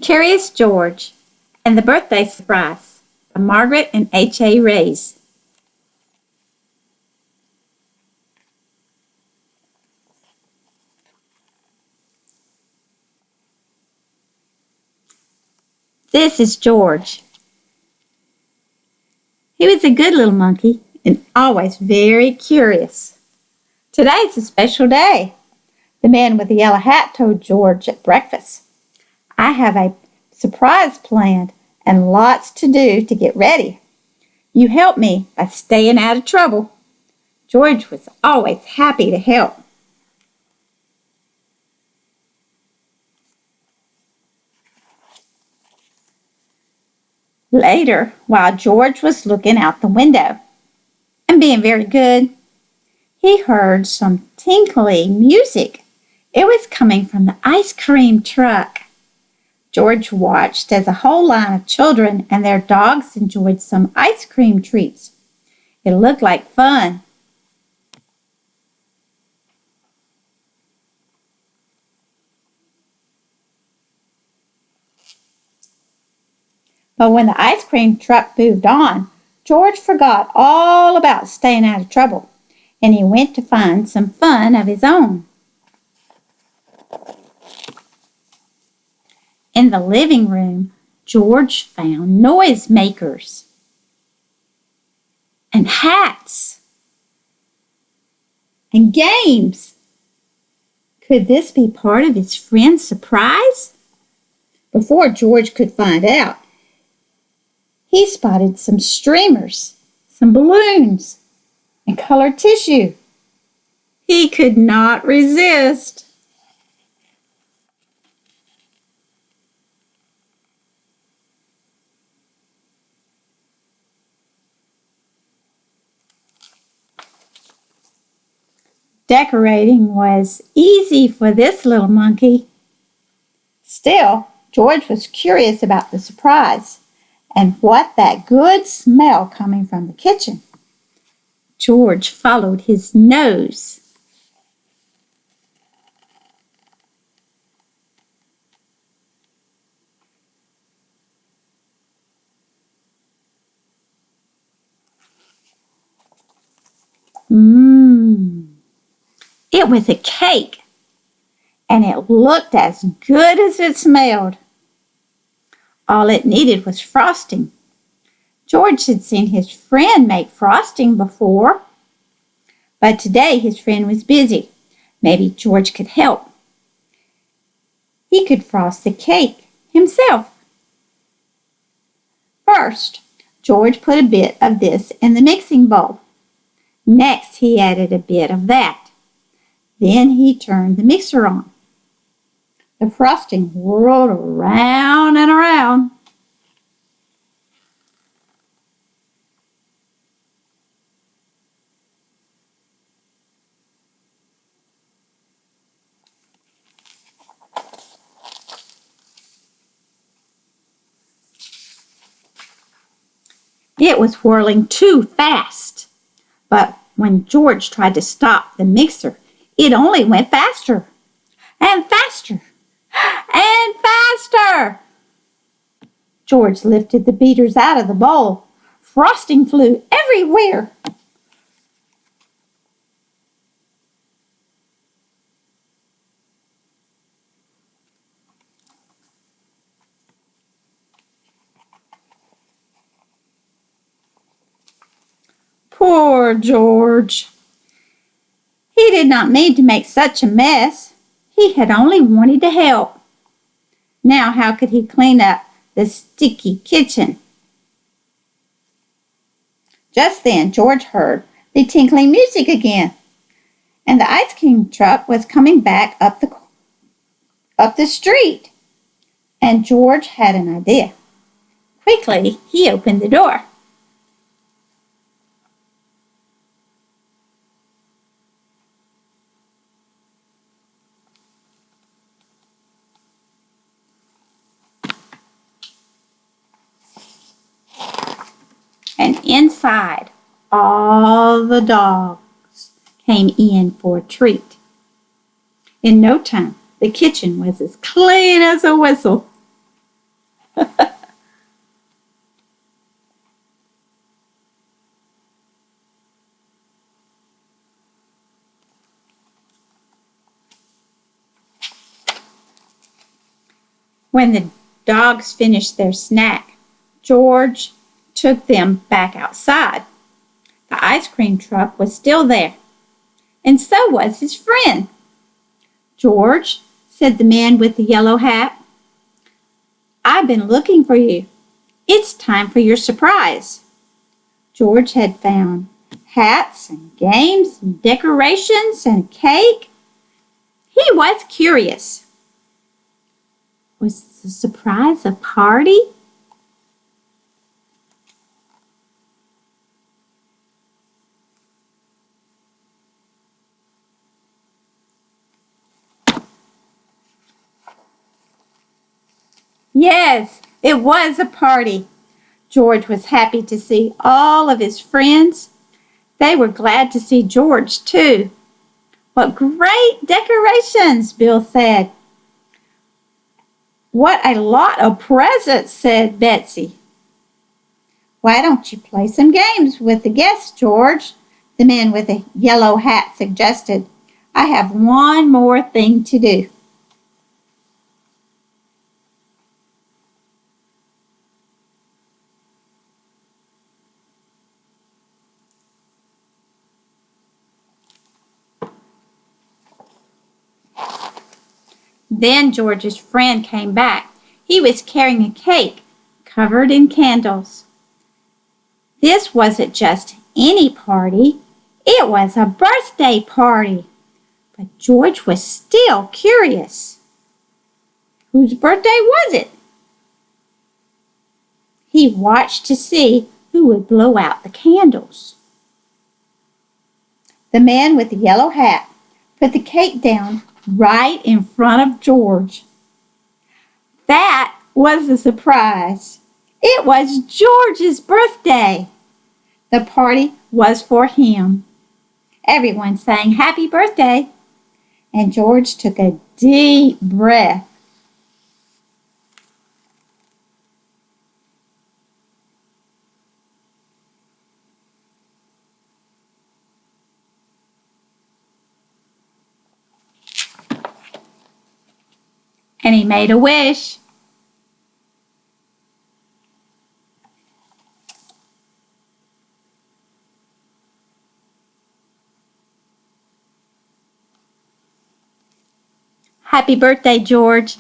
Curious George and the Birthday Surprise by Margaret and H.A. Rays. This is George. He was a good little monkey and always very curious. Today's a special day. The man with the yellow hat told George at breakfast, "I have a surprise planned and lots to do to get ready. You help me by staying out of trouble." George was always happy to help. Later, while George was looking out the window and being very good, he heard some tinkly music. It was coming from the ice cream truck. George watched as a whole line of children and their dogs enjoyed some ice cream treats. It looked like fun. But when the ice cream truck moved on, George forgot all about staying out of trouble, and he went to find some fun of his own. In the living room, George found noisemakers and hats and games. Could this be part of his friend's surprise? Before George could find out, he spotted some streamers, some balloons, and colored tissue. He could not resist. Decorating was easy for this little monkey. Still, George was curious about the surprise and what that good smell coming from the kitchen. George followed his nose. It was a cake, and it looked as good as it smelled. All it needed was frosting. George had seen his friend make frosting before, but today his friend was busy. Maybe George could help. He could frost the cake himself. First, George put a bit of this in the mixing bowl. Next, he added a bit of that. Then he turned the mixer on. The frosting whirled around and around. It was whirling too fast. But when George tried to stop the mixer, it only went faster and faster and faster. George lifted the beaters out of the bowl. Frosting flew everywhere. Poor George. He did not mean to make such a mess. He had only wanted to help. Now how could he clean up the sticky kitchen? Just then George heard the tinkling music again, and the ice cream truck was coming back up the street. And George had an idea. Quickly, he opened the door. And inside, all the dogs came in for a treat. In no time, the kitchen was as clean as a whistle. When the dogs finished their snack, George took them back outside. The ice cream truck was still there, and so was his friend. "George," said the man with the yellow hat, "I've been looking for you. It's time for your surprise." George had found hats and games and decorations and cake. He was curious. Was the surprise a party? Yes, it was a party. George was happy to see all of his friends. They were glad to see George, too. "What great decorations," Bill said. "What a lot of presents," said Betsy. "Why don't you play some games with the guests, George?" the man with the yellow hat suggested. "I have one more thing to do." Then George's friend came back. He was carrying a cake covered in candles. This wasn't just any party. It was a birthday party. But George was still curious. Whose birthday was it? He watched to see who would blow out the candles. The man with the yellow hat put the cake down right in front of George. That was a surprise. It was George's birthday. The party was for him. Everyone sang happy birthday, and George took a deep breath. And he made a wish. Happy birthday, George.